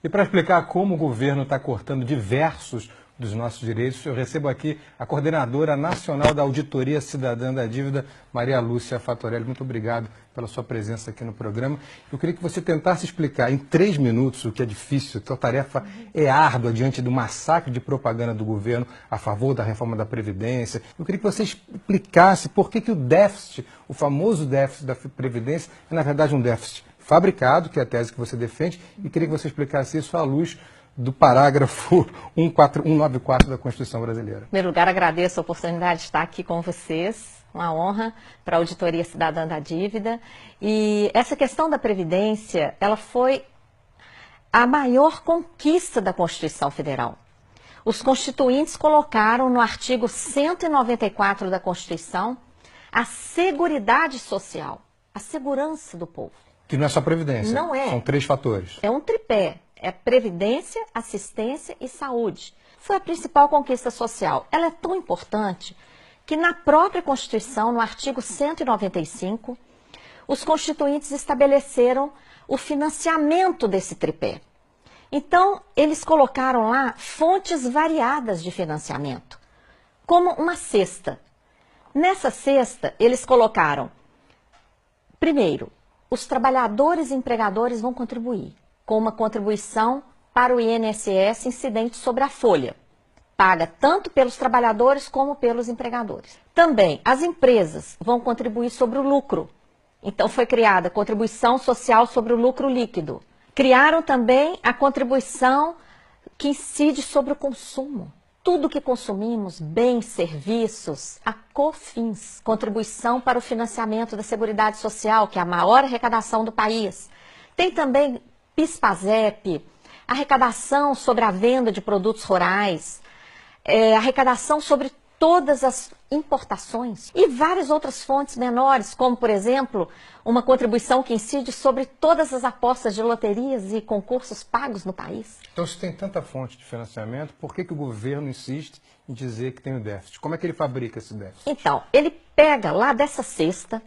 E para explicar como o governo está cortando diversos dos nossos direitos, eu recebo aqui a coordenadora nacional da Auditoria Cidadã da Dívida, Maria Lúcia Fatorelli. Muito obrigado pela sua presença aqui no programa. Eu queria que você tentasse explicar em 3 minutos, o que é difícil, a sua tarefa é árdua diante do massacre de propaganda do governo a favor da reforma da Previdência. Eu queria que você explicasse por que o déficit, o famoso déficit da Previdência, é na verdade um déficit fabricado, que é a tese que você defende, e queria que você explicasse isso à luz do parágrafo 194 da Constituição Brasileira. Em primeiro lugar, agradeço a oportunidade de estar aqui com vocês, uma honra para a Auditoria Cidadã da Dívida. E essa questão da Previdência, ela foi a maior conquista da Constituição Federal. Os constituintes colocaram no artigo 194 da Constituição a seguridade social, a segurança do povo. Que não é só Previdência. Não é. São 3 fatores. É um tripé. É previdência, assistência e saúde. Foi a principal conquista social. Ela é tão importante que na própria Constituição, no artigo 195, os constituintes estabeleceram o financiamento desse tripé. Então, eles colocaram lá fontes variadas de financiamento, como uma cesta. Nessa cesta, eles colocaram, primeiro, os trabalhadores e empregadores vão contribuir com uma contribuição para o INSS incidente sobre a folha, paga tanto pelos trabalhadores como pelos empregadores. Também as empresas vão contribuir sobre o lucro. Então foi criada a contribuição social sobre o lucro líquido. Criaram também a contribuição que incide sobre o consumo. Tudo que consumimos, bens, serviços, a COFINS, contribuição para o financiamento da Seguridade Social, que é a maior arrecadação do país. Tem também PIS/PASEP, arrecadação sobre a venda de produtos rurais, arrecadação sobre todas as importações e várias outras fontes menores, como, por exemplo, uma contribuição que incide sobre todas as apostas de loterias e concursos pagos no país. Então, se tem tanta fonte de financiamento, por que o governo insiste em dizer que tem o déficit? Como é que ele fabrica esse déficit? Então, ele pega lá dessa cesta,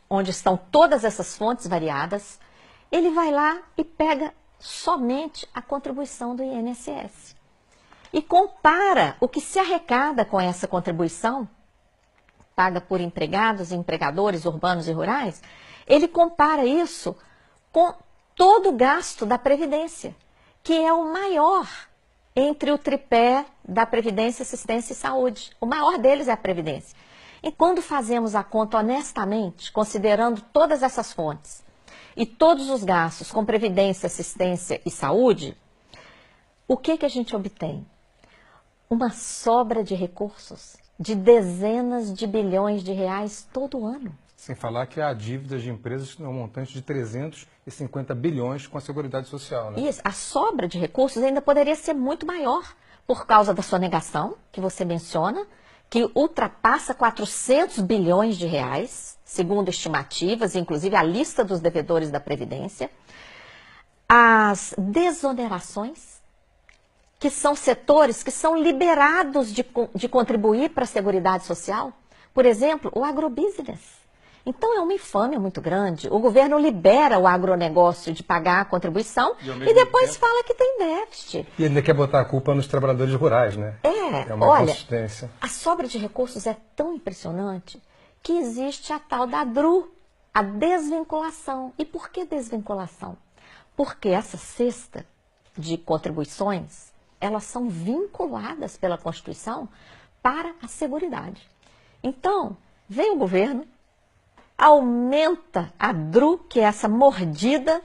onde estão todas essas fontes variadas, ele vai lá e pega somente a contribuição do INSS. E compara o que se arrecada com essa contribuição, paga por empregados e empregadores urbanos e rurais, ele compara isso com todo o gasto da Previdência, que é o maior entre o tripé da Previdência, Assistência e Saúde. O maior deles é a Previdência. E quando fazemos a conta honestamente, considerando todas essas fontes, e todos os gastos com previdência, assistência e saúde, o que a gente obtém? Uma sobra de recursos de dezenas de bilhões de reais todo ano. Sem falar que há dívidas de empresas no montante de 350 bilhões com a Seguridade Social, né? Isso, a sobra de recursos ainda poderia ser muito maior por causa da sonegação, que você menciona, que ultrapassa 400 bilhões de reais, segundo estimativas, inclusive a lista dos devedores da Previdência. As desonerações, que são setores que são liberados de contribuir para a Seguridade Social. Por exemplo, o agrobusiness. Então é uma infâmia muito grande. O governo libera o agronegócio de pagar a contribuição e depois fala que tem déficit. E ainda quer botar a culpa nos trabalhadores rurais, né? É uma olha, inconsistência. A sobra de recursos é tão impressionante que existe a tal da DRU, a desvinculação. E por que desvinculação? Porque essa cesta de contribuições, elas são vinculadas pela Constituição para a Seguridade. Então, vem o governo, aumenta a DRU, que é essa mordida,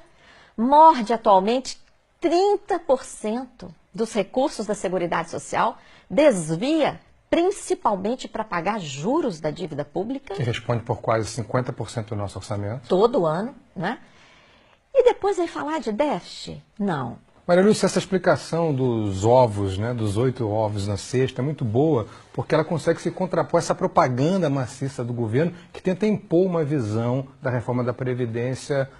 morde atualmente 30% dos recursos da Seguridade Social, desvia principalmente para pagar juros da dívida pública. Que responde por quase 50% do nosso orçamento. Todo ano, né? E depois vem falar de déficit? Não. Maria Lúcia, essa explicação dos ovos, né, dos 8 ovos na cesta, é muito boa, porque ela consegue se contrapor a essa propaganda maciça do governo que tenta impor uma visão da reforma da Previdência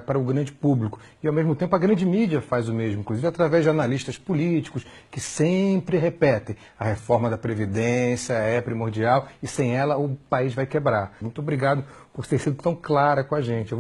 para o grande público. E, ao mesmo tempo, a grande mídia faz o mesmo, inclusive através de analistas políticos que sempre repetem: a reforma da Previdência é primordial e sem ela o país vai quebrar. Muito obrigado por ter sido tão clara com a gente.